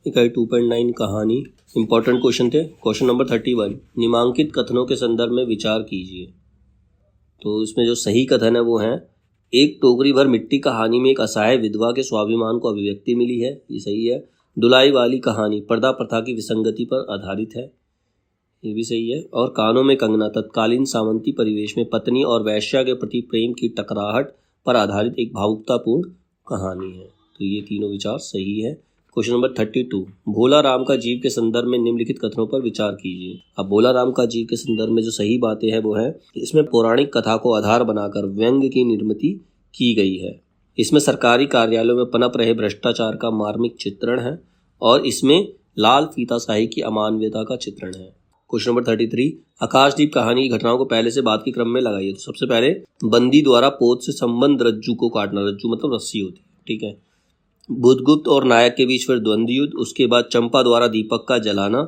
इकाई 2.9 कहानी। Important question थे। क्वेश्चन नंबर 31, निम्नांकित कथनों के संदर्भ में विचार कीजिए। तो इसमें जो सही कथन है वो है, एक टोकरी भर मिट्टी कहानी में एक असहाय विधवा के स्वाभिमान को अभिव्यक्ति मिली है, ये सही है। दुलाई वाली कहानी पर्दा प्रथा की विसंगति पर आधारित है, ये भी सही है। और कानों में कंगना तत्कालीन सामंती परिवेश में पत्नी और वैश्या के प्रति प्रेम की टकराहट पर आधारित एक भावुकतापूर्ण कहानी है। तो ये तीनों विचार सही है। क्वेश्चन नंबर 32, भोला राम का जीव के संदर्भ में निम्नलिखित कथनों पर विचार कीजिए। अब भोला राम का जीव के संदर्भ में जो सही बातें हैं वो है, इसमें पौराणिक कथा को आधार बनाकर व्यंग्य की निर्मिति की गई है। इसमें सरकारी कार्यालयों में पनप रहे भ्रष्टाचार का मार्मिक चित्रण है और इसमें लाल फीताशाही की अमानवीयता का चित्रण है। क्वेश्चन नंबर 33, आकाशदीप कहानी की घटनाओं को पहले से बाद के क्रम में लगाइए। तो सबसे पहले बंदी द्वारा पोत से संबंध रज्जू को काटना, रज्जू मतलब रस्सी होती है, ठीक है। बुधगुप्त और नायक के बीच फिर द्वंद्व युद्ध, उसके बाद चंपा द्वारा दीपक का जलाना,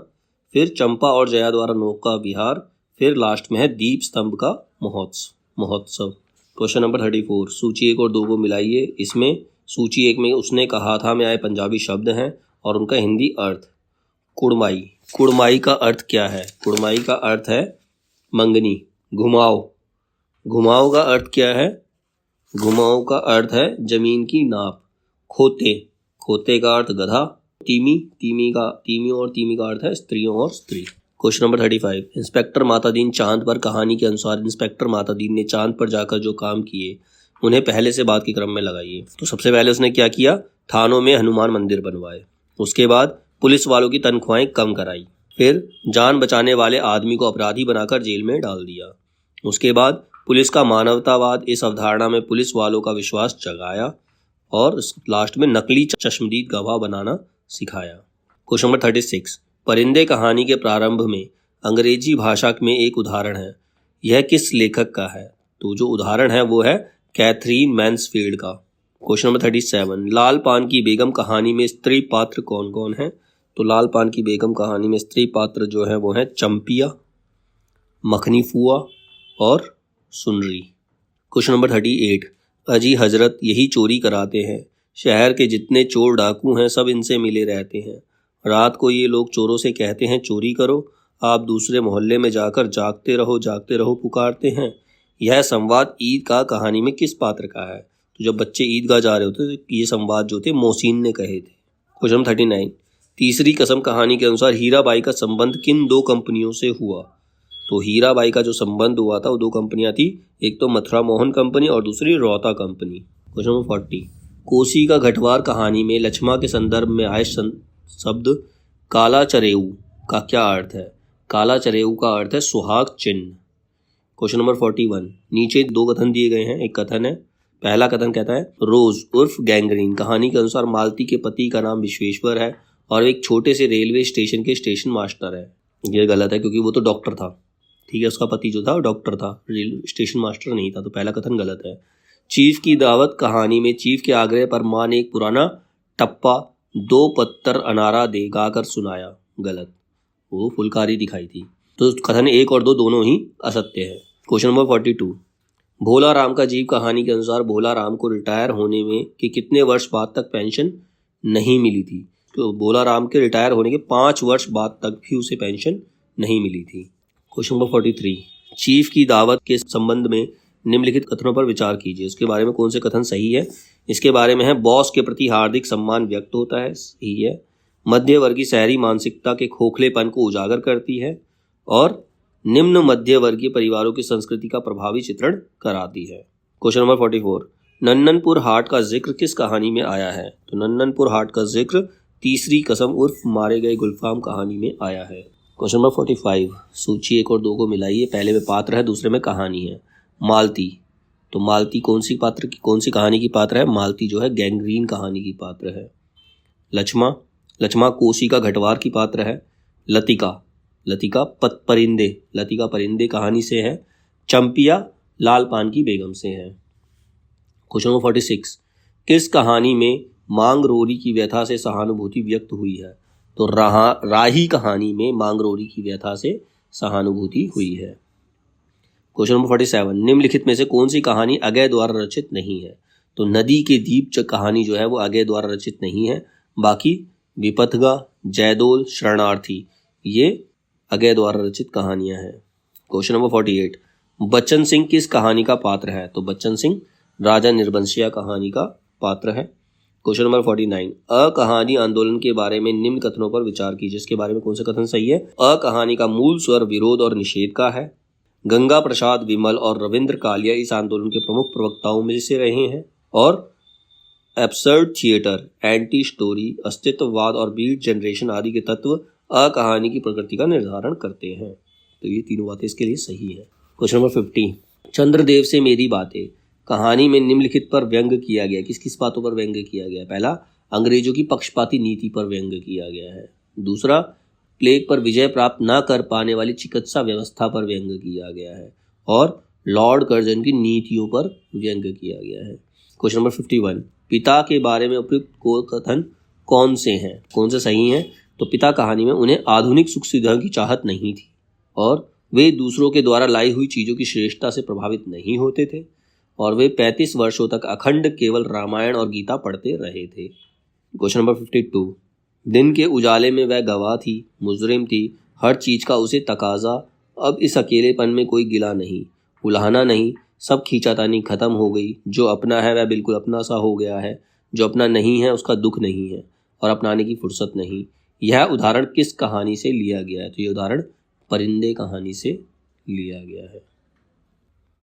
फिर चंपा और जया द्वारा नौका विहार, फिर लास्ट में है दीप स्तंभ का महोत्सव। क्वेश्चन नंबर 34, सूची 1 और 2 को मिलाइए। इसमें सूची 1 में उसने कहा था में आए पंजाबी शब्द हैं और उनका हिंदी अर्थ। कुड़माई, कुड़माई का अर्थ क्या है? कुड़माई का अर्थ है मंगनी। घुमाओ, घुमाओ का अर्थ क्या है? घुमाओ का अर्थ है जमीन की नाप। खोते, खोते का अर्थ गधा। तीमी, तीमी और तीमी का अर्थ है स्त्रियों और स्त्री। क्वेश्चन नंबर 35, इंस्पेक्टर मातादीन चांद पर कहानी के अनुसार इंस्पेक्टर मातादीन ने चांद पर जाकर जो काम किए उन्हें पहले से बाद के क्रम में लगाइए। तो सबसे पहले उसने क्या किया? थानों में हनुमान मंदिर बनवाए। उसके बाद पुलिस वालों की तनख्वाहें कम कराई। फिर जान बचाने वाले आदमी को अपराधी बनाकर जेल में डाल दिया। उसके बाद पुलिस का मानवतावाद, इस अवधारणा में पुलिस वालों का विश्वास जगाया और लास्ट में नकली चश्मदीद गवाह बनाना सिखाया। क्वेश्चन नंबर 36, परिंदे कहानी के प्रारंभ में अंग्रेजी भाषा में एक उदाहरण है, यह किस लेखक का है? तो जो उदाहरण है वो है कैथरीन मैन्सफील्ड का। क्वेश्चन नंबर 37, लाल पान की बेगम कहानी में स्त्री पात्र कौन कौन है? तो लाल पान की बेगम कहानी में स्त्री पात्र जो है वो है चंपिया, मखनी फुआ और सुनरी। क्वेश्चन नंबर 38, अजी हजरत यही चोरी कराते हैं, शहर के जितने चोर डाकू हैं सब इनसे मिले रहते हैं। रात को ये लोग चोरों से कहते हैं चोरी करो, आप दूसरे मोहल्ले में जाकर जागते रहो पुकारते हैं। यह संवाद ईद का कहानी में किस पात्र का है? तो जब बच्चे ईदगाह जा रहे होते तो ये संवाद जो थे मोहसिन ने कहे थे। क्वेश्चन नंबर 39, तीसरी कसम कहानी के अनुसार हीराबाई का संबंध किन 2 कंपनियों से हुआ? तो हीराबाई का जो संबंध हुआ था वो 2 कंपनियां थी, एक तो मथुरा मोहन कंपनी और दूसरी Rohta company. Question number 40, Kosi का घटवार कहानी में लक्ष्मा के संदर्भ में आए शब्द काला चरेऊ का क्या अर्थ है? काला चरेऊ का अर्थ है सुहाग चिन्ह। क्वेश्चन नंबर 41, नीचे 2 कथन दिए गए हैं। एक कथन है, पहला कथन कहता है रोज उर्फ गैंग्रीन कहानी के अनुसार मालती के पति का नाम विश्वेश्वर है और एक छोटे से रेलवे स्टेशन के स्टेशन मास्टर है। ये गलत है क्योंकि वो तो डॉक्टर था, ठीक है, उसका पति जो था वो डॉक्टर था, रेलवे स्टेशन मास्टर नहीं था, तो पहला कथन गलत है। चीफ की दावत कहानी में चीफ के आग्रह पर मां ने एक पुराना टप्पा 2 पत्तर अनारा दे गाकर सुनाया, गलत, वो फुलकारी दिखाई थी। तो कथन 1 और 2 दोनों ही असत्य है। क्वेश्चन नंबर 42, भोला राम का जीव कहानी के अनुसार भोला राम को रिटायर होने में कि कितने वर्ष बाद तक पेंशन नहीं मिली थी? तो भोला राम के रिटायर होने के 5 वर्ष बाद तक भी उसे पेंशन नहीं मिली थी। क्वेश्चन नंबर 43, चीफ की दावत के संबंध में निम्नलिखित कथनों पर विचार कीजिए। इसके बारे में कौन से कथन सही है? इसके बारे में है बॉस के प्रति हार्दिक सम्मान व्यक्त होता है, सही है। मध्यवर्गीय शहरी मानसिकता के खोखलेपन को उजागर करती है और निम्न मध्यवर्गीय परिवारों की संस्कृति का प्रभावी चित्रण कराती है। क्वेश्चन नंबर 44, नन्ननपुर हाट का जिक्र किस कहानी में आया है? तो नन्ननपुर हाट का जिक्र तीसरी कसम उर्फ मारे गए गुलफाम कहानी में आया है। क्वेश्चन नंबर 45, सूची 1 और 2 को मिलाइए। पहले में पात्र है, दूसरे में कहानी है। मालती, तो मालती कौन सी कहानी की पात्र है? मालती जो है गैंग्रीन कहानी की पात्र है। लक्ष्मा, लक्ष्मा कोसी का घटवार की पात्र है। लतिका, लतिका परिंदे कहानी से है। चंपिया लाल पान की बेगम से है। क्वेश्चन नंबर 46, किस कहानी में मांगरोरी की व्यथा से सहानुभूति व्यक्त हुई है? तो राही कहानी में मांगरोरी की व्यथा से सहानुभूति हुई है। क्वेश्चन नंबर 47, निम्नलिखित में से कौन सी कहानी अगय द्वारा रचित नहीं है? तो नदी के दीप कहानी जो है वो अगय द्वारा रचित नहीं है, बाकी विपथगा, जयदोल, शरणार्थी, ये अगय द्वारा रचित कहानियां हैं। क्वेश्चन नंबर 48, बच्चन सिंह किस कहानी का पात्र है? तो बच्चन सिंह राजा निर्बंसिया कहानी का पात्र है। क्वेश्चन नंबर 49, अ कहानी आंदोलन के बारे में निम्न कथनों पर विचार कीजिए। इसके बारे में कौन सा कथन सही है? अ कहानी का मूल स्वर विरोध और निषेध का है। गंगा प्रसाद विमल और रविंद्र कालिया इस आंदोलन के प्रमुख प्रवक्ताओं में से रहे हैं। और एब्सर्ड थिएटर, एंटी स्टोरी, अस्तित्ववाद और बीट जनरेशन आदि के तत्व अ कहानी की प्रकृति का निर्धारण करते हैं। तो ये तीनों बातें इसके लिए सही है। क्वेश्चन नंबर 50, चंद्रदेव से मेरी बातें कहानी में निम्नलिखित पर व्यंग किया गया। किस किस बातों पर व्यंग किया गया? पहला, अंग्रेजों की पक्षपाती नीति पर व्यंग किया गया है। दूसरा, प्लेग पर विजय प्राप्त न कर पाने वाली चिकित्सा व्यवस्था पर व्यंग किया गया है। और लॉर्ड कर्जन की नीतियों पर व्यंग किया गया है। क्वेश्चन नंबर 51, पिता के बारे में उपयुक्त को कथन कौन से हैं? कौन से सही हैं? तो पिता कहानी में उन्हें आधुनिक सुख सुविधा की चाहत नहीं थी और वे दूसरों के द्वारा लाई हुई चीज़ों की श्रेष्ठता से प्रभावित नहीं होते थे और वे 35 वर्षों तक अखंड केवल रामायण और गीता पढ़ते रहे थे। क्वेश्चन नंबर 52, दिन के उजाले में वह गवाह थी, मुजरिम थी, हर चीज का उसे तकाजा। अब इस अकेलेपन में कोई गिला नहीं, उलाहना नहीं, सब खींचातानी खत्म हो गई। जो अपना है वह बिल्कुल अपना सा हो गया है, जो अपना नहीं है उसका दुख नहीं है और अपनाने की फुर्सत नहीं। यह उदाहरण किस कहानी से लिया गया है? तो यह उदाहरण परिंदे कहानी से लिया गया है।